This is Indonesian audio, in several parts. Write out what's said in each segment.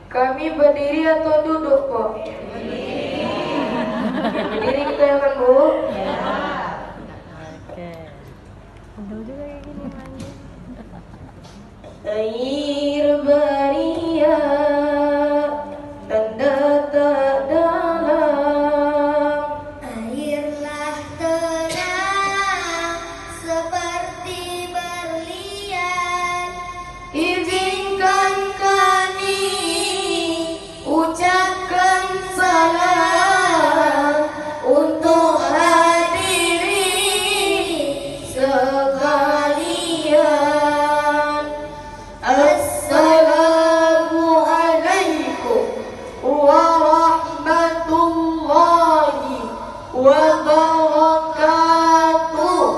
Kami berdiri atau duduk, Bu? Berdiri kita ya kan, Bu? Oke. Betul juga kayak gini mainnya. Air beria tanda tak dalam, Airlah tenang seperti berlian. izinkan kami ucapkan salam untuk hadirin sekalian. Assalamualaikum warahmatullahi wabarakatuh.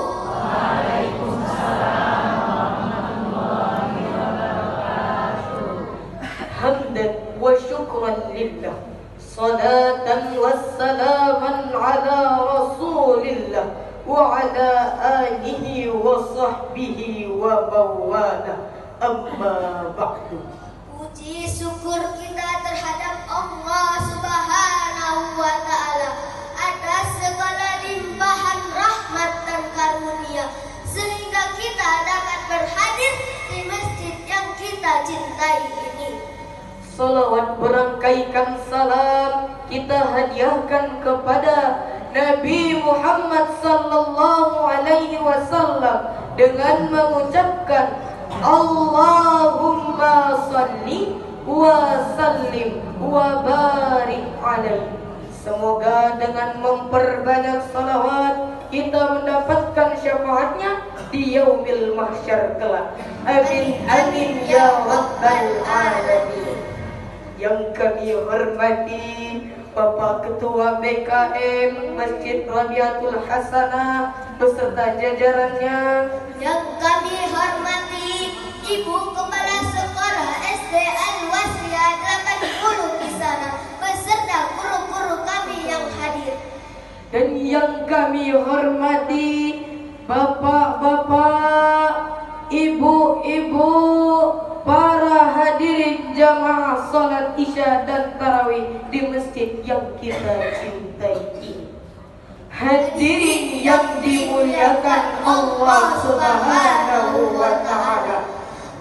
Hamdan wa syukran lillah, salatan wassalaman ala rasulillah wa ala alihi wa sahbihi wa bawala, amma ba'du. Puji syukur kita terhadap Allah Subhanahu wa Ta'ala atas segala limpahan rahmat dan karunia, sehingga kita dapat berhadir di masjid yang kita cintai ini. Salawat berangkaikan salam kita hadiahkan kepada Nabi Muhammad sallallahu alaihi wasallam dengan mengucapkan Allahumma salli wa sallim wa barik alaihi. Semoga dengan memperbanyak salawat kita mendapatkan syafaatnya di yaumil mahsyar kelak. Amin amin ya rabbal alamin. Yang kami hormati Bapak Ketua BKM Masjid Rabiatul Hasanah beserta jajarannya, Yang kami hormati Ibu Kepala Sekolah SD Al-Wasriyah 80 di sana beserta guru-guru kami yang hadir. dan yang kami hormati Bapak-bapak, Ibu-ibu, para hadirin jamaah salat Isya dan Tarawih di masjid yang kita cintai ini. Hadirin yang dimuliakan Allah Subhanahu wa Ta'ala,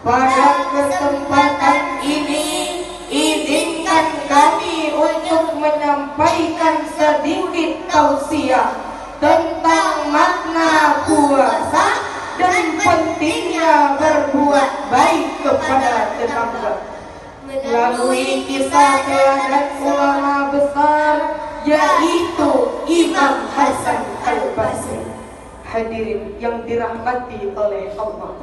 pada kesempatan ini izinkan kami untuk menyampaikan sedikit tausiah tentang makna puasa dan pentingnya berbuat baik kepada tetangga melalui kisah teladan ulama besar, yaitu Imam Hasan Al-Basri. Hadirin yang dirahmati oleh Allah,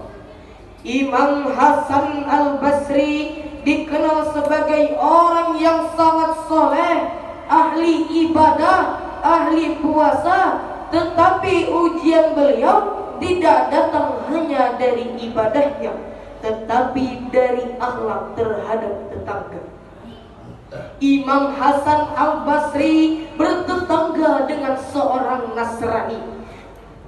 Imam Hasan Al-Basri dikenal sebagai orang yang sangat soleh, ahli ibadah, ahli puasa, tetapi ujian beliau tidak datang hanya dari ibadahnya, tetapi dari akhlak terhadap tetangga. Imam Hasan Al-Basri bertetangga dengan seorang Nasrani.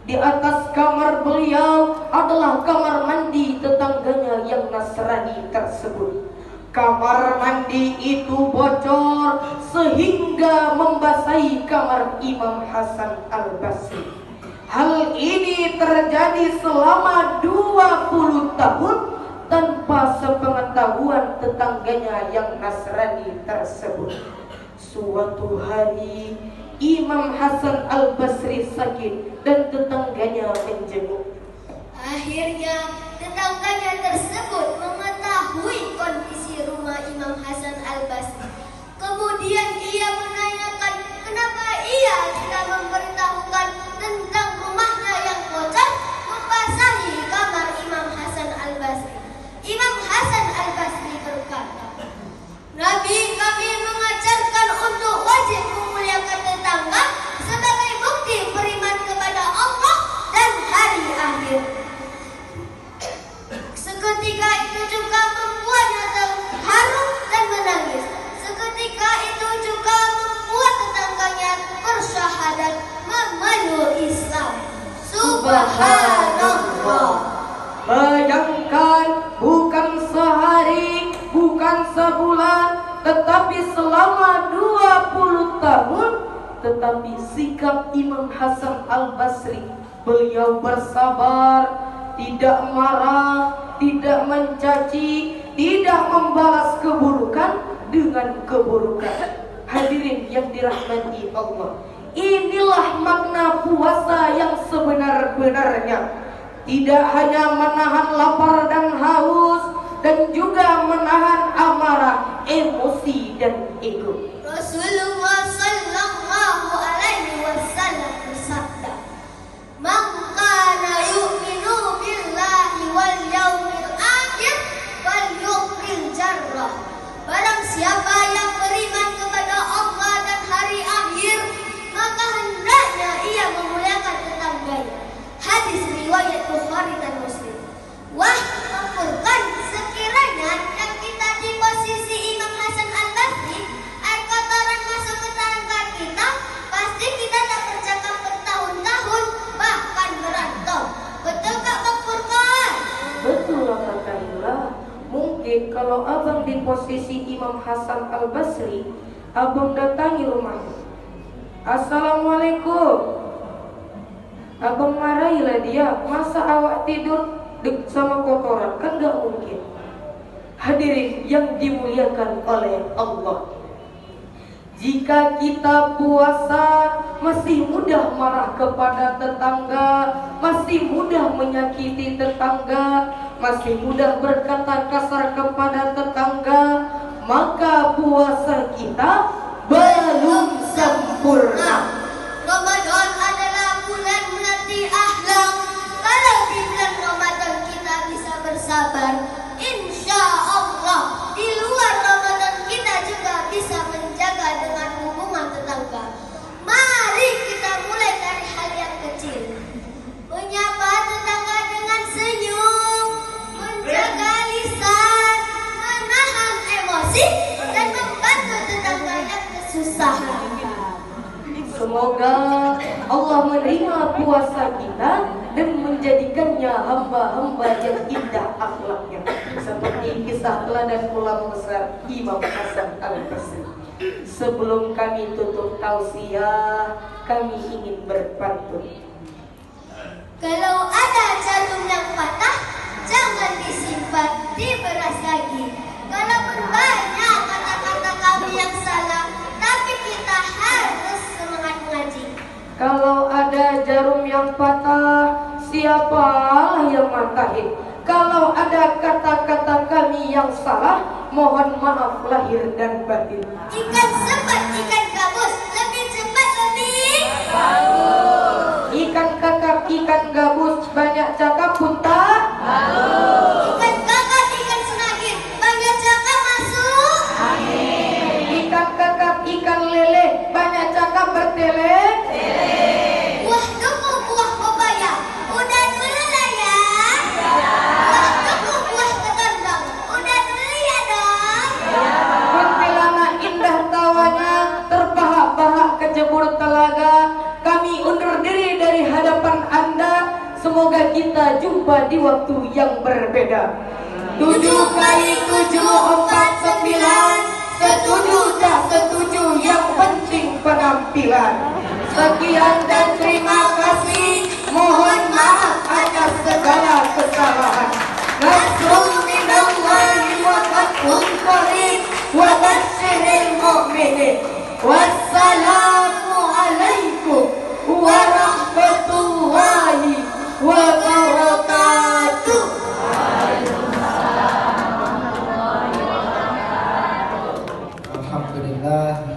Di atas kamar beliau adalah kamar mandi tetangganya yang Nasrani tersebut. Kamar mandi itu bocor sehingga membasahi kamar Imam Hasan Al-Basri. Hal ini terjadi selama 20 tahun tanpa sepengetahuan tetangganya yang Nasrani tersebut. Suatu hari Imam Hasan Al-Basri sakit dan tetangganya menjenguk. Akhirnya tetangganya tersebut mengetahui kondisi rumah Imam Hasan Al-Basri. Kemudian ia menanyakan kenapa ia tidak memberitahukan tentang rumahnya yang bocor membasahi kamar Imam Hasan Al-Basri. Imam Hasan Al-Basri berkata, Nabi kami mengajarkan untuk wajib memuliakan tetangga sebagai bukti beriman kepada Allah dan hari akhir. Seketika itu juga membuatnya terharu dan menangis. Seketika itu juga membuat tetangganya bersyahadat memeluk Islam. Subhanallah. Bayangkan, bukan sehari, bukan sebulan, tetapi selama 20 tahun, tetapi sikap Imam Hasan Al-Basri, beliau bersabar, tidak marah, tidak mencaci, tidak membalas keburukan dengan keburukan. Hadirin yang dirahmati Allah, inilah makna puasa yang sebenar-benarnya. Tidak hanya menahan lapar dan haus, dan juga menahan amarah, emosi dan ego. Rasulullah sallallahu alaihi wasallam bersabda, "Man kana yu'minu billahi wal yaumil akhir falyukrim jarrah." Barang siapa yang beriman kepada Allah dan hari akhir, maka hendaknya ia memuliakan tetangganya. Hadis riwayat Bukhari dan Muslim. Wah, Al-Qur'an, sekiranya yang kita di posisi Imam Hasan Al-Basri, air kotoran masuk ke tetangga kita, pasti kita tak bercakap bertahun-tahun, bahkan berantem. Betul gak Bang Furqan? Betul lah Kak Ila. Mungkin kalau abang di posisi Imam Hasan Al-Basri, abang datangi rumahnya. Assalamualaikum. Abang marahilah dia, masa awak tidur sama kotoran, kan gak mungkin. Hadirin yang dimuliakan oleh Allah, jika kita puasa masih mudah marah kepada tetangga, masih mudah menyakiti tetangga, masih mudah berkata kasar kepada tetangga, maka puasa kita belum sempurna. Ramadan adalah bulan melatih akhlak. Kalau di bulan Ramadan kita bisa bersabar, insya Allah di luar Ramadan kita juga bisa menjaga dengan hubungan tetangga. Mari kita mulai dari hal yang kecil. Menyapa tetangga dengan senyum, menjaga lisan, menahan emosi, dan membantu tetangga yang kesusahan. Semoga Allah menerima puasa kita dan menjadikannya hamba-hamba yang indah akhlaknya, seperti kisah teladan ulama besar Imam Hasan Al-Basri. Sebelum kami tutup tausiah, kami ingin berpantun. Kalau ada jarum yang patah, jangan disimpan, diberas lagi. Kalaupun banyak kata-kata kami yang salah, tapi kita harus semangat mengaji. Kalau ada jarum yang patah, siapalah yang matahin? Kalau ada kata-kata kami yang salah, mohon maaf lahir dan batin. Ikan sempat, ikan gabus, lebih cepat lebih bagus. Ikan kakap, ikan gabus, banyak cakap pun tak bagus. Ikan kakap, ikan senagin, banyak cakap masuk angin. Ikan kakap, ikan lele, banyak cakap bertele. Buah duku, buah pepaya, udah dulu lah ya. Buah duku, buah ketondong, udah dulu ya dong. Kuntilanak indah tawanya, terbahak-bahak kecebur telaga. Kami undur diri dari hadapan Anda. Semoga kita jumpa di waktu yang berbeda. 7 kali 7 4 9. Setuju tak setuju, yang penting penampilan. Sekian dan terima kasih. Mohon maaf atas segala kesalahan. Nasrul minallahi wa fathun qarib wa basyiril mu'minin. Wassalam.